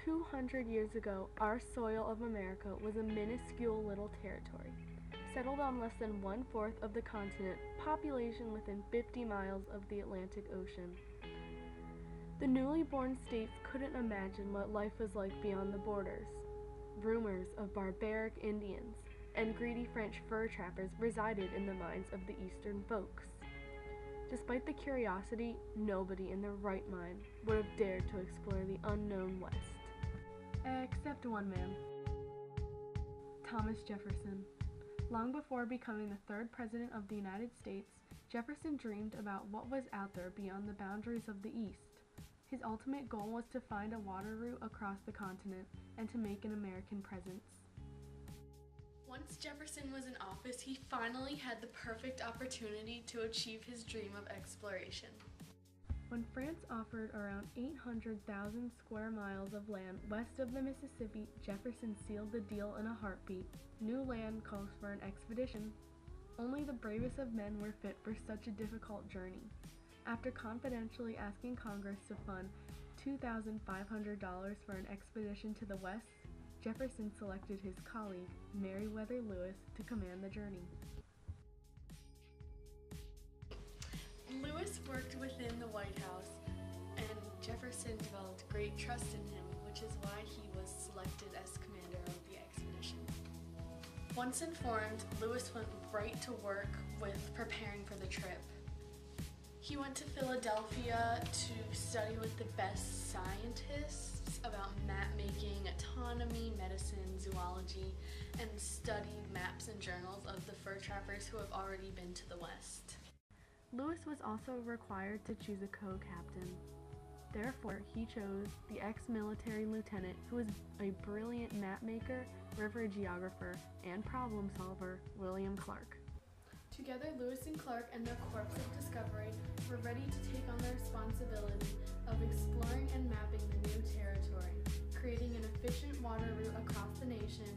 200 years ago, our soil of America was a minuscule little territory, settled on less than one-fourth of the continent, population within 50 miles of the Atlantic Ocean. The newly born states couldn't imagine what life was like beyond the borders. Rumors of barbaric Indians and greedy French fur trappers resided in the minds of the eastern folks. Despite the curiosity, nobody in their right mind would have dared to explore the unknown West. Except one man, Thomas Jefferson. Long before becoming the third president of the United States, Jefferson dreamed about what was out there beyond the boundaries of the East. His ultimate goal was to find a water route across the continent and to make an American presence. Once Jefferson was in office, he finally had the perfect opportunity to achieve his dream of exploration. When France offered around 800,000 square miles of land west of the Mississippi, Jefferson sealed the deal in a heartbeat. New land calls for an expedition. Only the bravest of men were fit for such a difficult journey. After confidentially asking Congress to fund $2,500 for an expedition to the west, Jefferson selected his colleague, Meriwether Lewis, to command the journey. Lewis worked within the White House, and Jefferson developed great trust in him, which is why he was selected as commander of the expedition. Once informed, Lewis went right to work with preparing for the trip. He went to Philadelphia to study with the best scientists about map making, autonomy, medicine, zoology, and studied maps and journals of the fur trappers who have already been to the West. Lewis was also required to choose a co-captain. Therefore, he chose the ex-military lieutenant who was a brilliant map maker, river geographer, and problem solver, William Clark. Together, Lewis and Clark and their Corps of Discovery were ready to take on the responsibility of exploring and mapping the new territory, creating an efficient water route across the nation,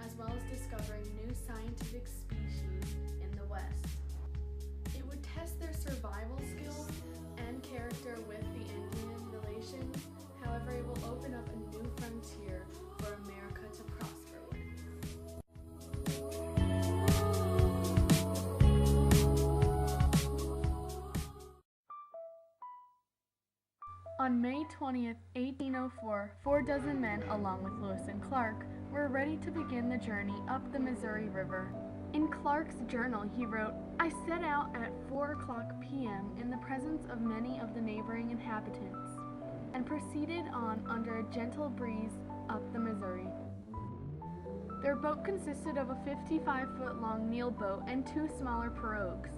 as well as discovering new scientific species in the West. It would test their survival skills and character with the Indian relations. However, it will open up a new frontier for America to prosper with. On May 20th, 1804, 4 dozen men, along with Lewis and Clark, were ready to begin the journey up the Missouri River. In Clark's journal, he wrote, "I set out at 4:00 p.m. in the presence of many of the neighboring inhabitants, and proceeded on under a gentle breeze up the Missouri." Their boat consisted of a 55-foot-long Neil boat and 2 smaller pirogues.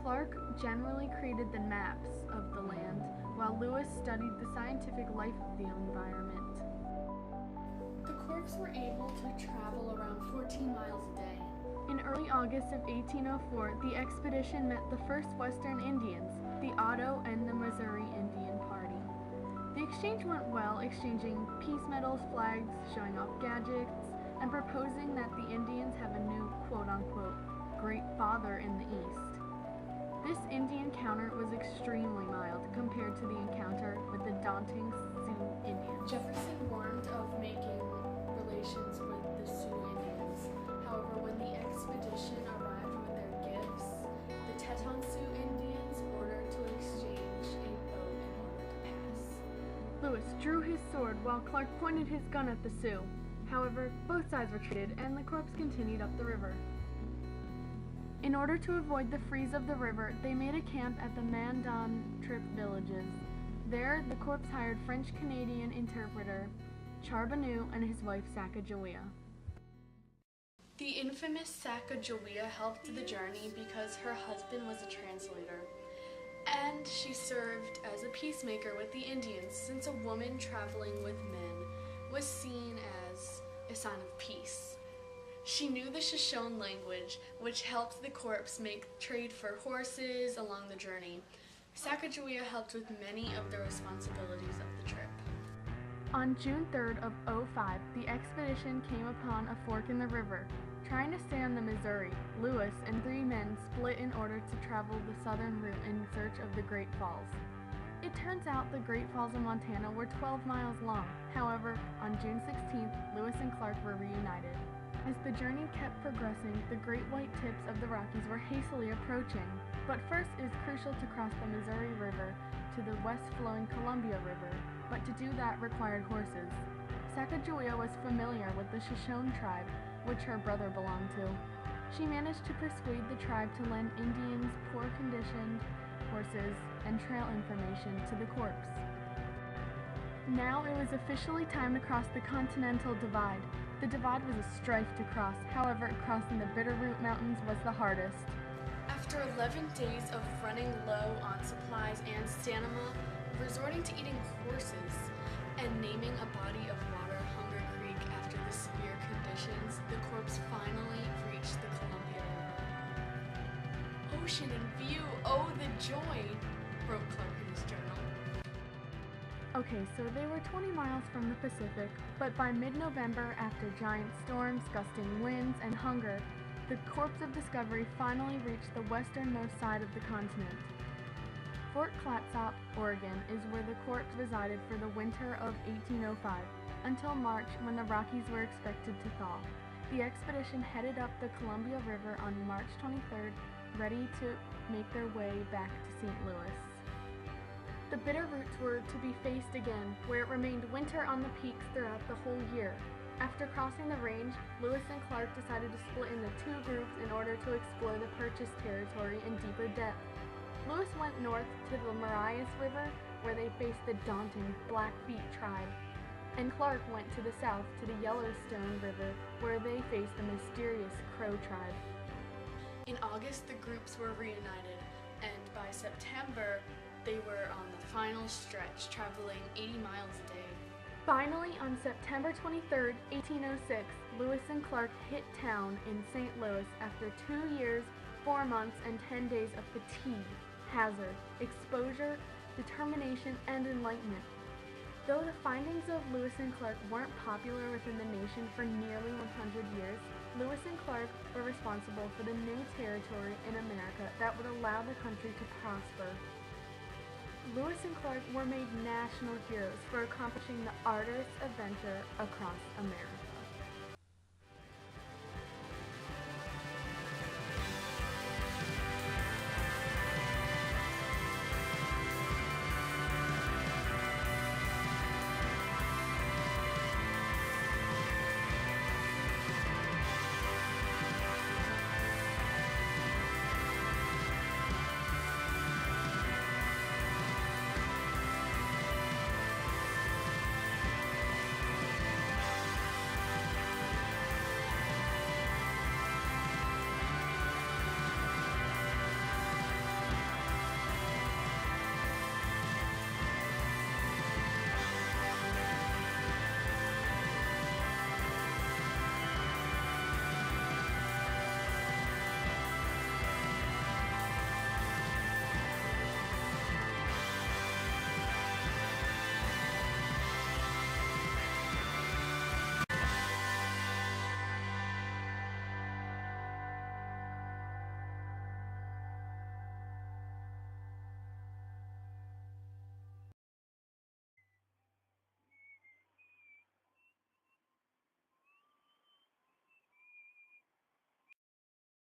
Clark generally created the maps of the land, while Lewis studied the scientific life of the environment. The Corps were able to travel around 14 miles a day. In early August of 1804, the expedition met the first Western Indians, the Otto and the Missouri Indian Party. The exchange went well, exchanging peace medals, flags, showing off gadgets, and proposing that the Indians have a new quote-unquote great father in the East. This Indian encounter was extremely mild compared to the encounter with the daunting Sioux Indians. Jefferson warned of making relations with the Sioux Indians. However, when the expedition arrived with their gifts, the Teton Sioux Indians ordered to exchange a boat in order to pass. Lewis drew his sword while Clark pointed his gun at the Sioux. However, both sides retreated and the corps continued up the river. In order to avoid the freeze of the river, they made a camp at the Mandan Trip villages. There, the corps hired French-Canadian interpreter Charbonneau and his wife Sacagawea. The infamous Sacagawea helped the journey because her husband was a translator, and she served as a peacemaker with the Indians, since a woman traveling with men was seen as a sign of peace. She knew the Shoshone language, which helped the corps make trade for horses along the journey. Sacagawea helped with many of the responsibilities of the trip. On June 3rd of 2005, the expedition came upon a fork in the river. Trying to stay on the Missouri, Lewis and 3 men split in order to travel the southern route in search of the Great Falls. It turns out the Great Falls of Montana were 12 miles long. However, on June 16th, Lewis and Clark were reunited. As the journey kept progressing, the great white tips of the Rockies were hastily approaching. But first it is crucial to cross the Missouri River to the west-flowing Columbia River, but to do that required horses. Sacagawea was familiar with the Shoshone tribe, which her brother belonged to. She managed to persuade the tribe to lend Indians poor-conditioned horses and trail information to the corps. Now it was officially time to cross the Continental Divide. The divide was a strife to cross, however, crossing the Bitterroot Mountains was the hardest. After 11 days of running low on supplies and stamina, resorting to eating horses, and naming a body of water Hunger Creek after the severe conditions, the corps finally reached the Columbia River. "Ocean in view, oh the joy," wrote Clark in his journal. Okay, so they were 20 miles from the Pacific, but by mid-November, after giant storms, gusting winds, and hunger, the Corps of Discovery finally reached the westernmost side of the continent. Fort Clatsop, Oregon, is where the Corps resided for the winter of 1805, until March when the Rockies were expected to thaw. The expedition headed up the Columbia River on March 23rd, ready to make their way back to St. Louis. The Bitterroots were to be faced again, where it remained winter on the peaks throughout the whole year. After crossing the range, Lewis and Clark decided to split into two groups in order to explore the purchased territory in deeper depth. Lewis went north to the Marias River, where they faced the daunting Blackfeet tribe, and Clark went to the south to the Yellowstone River, where they faced the mysterious Crow tribe. In August, the groups were reunited, and by September, they were on the final stretch, traveling 80 miles a day. Finally, on September 23, 1806, Lewis and Clark hit town in St. Louis after 2 years, 4 months, and 10 days of fatigue, hazard, exposure, determination, and enlightenment. Though the findings of Lewis and Clark weren't popular within the nation for nearly 100 years, Lewis and Clark were responsible for the new territory in America that would allow the country to prosper. Lewis and Clark were made national heroes for accomplishing the arduous adventure across America.